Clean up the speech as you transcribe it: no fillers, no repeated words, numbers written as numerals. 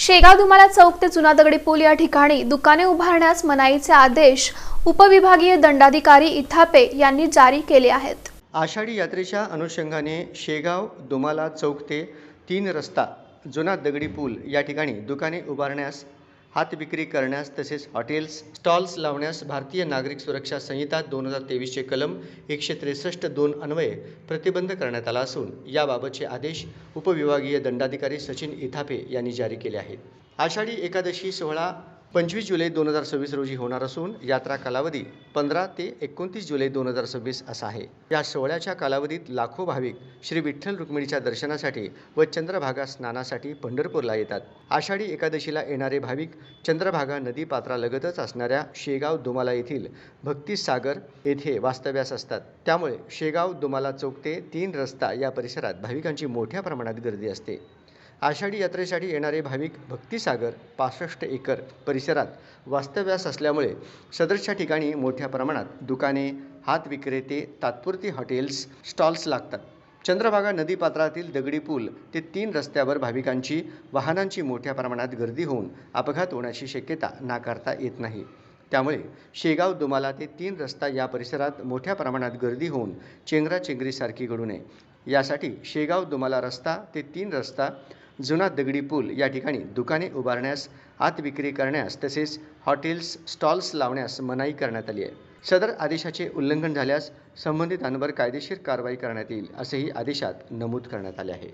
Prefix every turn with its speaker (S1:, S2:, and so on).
S1: शेगाव दुमाला चौक ते जुना दगडी पूल या ठिकाणी दुकाने उभारण्यास मनाईचे आदेश उपविभागीय दंडाधिकारी इथापे यांनी जारी केले आहेत।
S2: आषाढी यात्रेच्या अनुषंगाने शेगाव दुमाला चौक ते 3 रस्ता जुना दगडी पूल या ठिकाणी दुकाने उभारण्यास, हात विक्री करण्यास तसेच हॉटेल्स स्टॉल्स लावण्यास भारतीय नागरिक सुरक्षा संहिता 2023 चे कलम 163(2) अन्वये प्रतिबंध करण्यात आला असून याबाबतचे आदेश उपविभागीय दंडाधिकारी सचिन इथापे यांनी जारी केले आहेत। आषाढी एकादशी सोहळा 25 जुलै 2026 रोजी होणार असून यात्रा कालावधी 15 ते 29 जुलै 2026 असा आहे। या सोहळ्याच्या कालावधीत लाखो भाविक श्री विठ्ठल रुक्मिणीच्या दर्शनासाठी व चंद्रभागा स्नानासाठी पंढरपूरला येतात। आषाढी एकादशीला येणारे भाविक चंद्रभागा नदी पात्रालगतच असणाऱ्या शेगाव दुमाला येथील भक्तिसागर येथे वास्तव्यास असतात। त्यामुळे शेगाव दुमाला चौक ते 3 रस्ता या परिसरात भाविकांची मोठ्या प्रमाणात गर्दी असते। आषाढी यात्रेसाठी येणारे भाविक भक्तिसागर 65 एकर परिसरात वास्तव्यास असल्यामुळे सदरच्या ठिकाणी मोठ्या प्रमाणात दुकाने, हात विक्रेते, तात्पुरती हॉटेल्स, स्टॉल्स लागतात। चंद्रभागा नदीपात्रातील दगडी पूल ते 3 रस्त्यावर भाविकांची वाहनांची मोठ्या प्रमाणात गर्दी होऊन अपघात होण्याची शक्यता नाकारता येत नाही। त्यामुळे शेगाव दुमाला ते 3 रस्ता या परिसरात मोठ्या प्रमाणात गर्दी होऊन चेंगराचेंगरीसारखी घडू नये यासाठी शेगाव दुमाला रस्ता ते 3 रस्ता जुना दगडी पूल या ठिकाणी दुकाने उभारण्यास, हात विक्री करण्यास तसेच हॉटेल्स स्टॉल्स लावण्यास मनाई करण्यात आली आहे। सदर आदेशाचे उल्लंघन झाल्यास संबंधितांवर कायदेशीर कारवाई करण्यात येईल असेही आदेशात नमूद करण्यात आले आहे।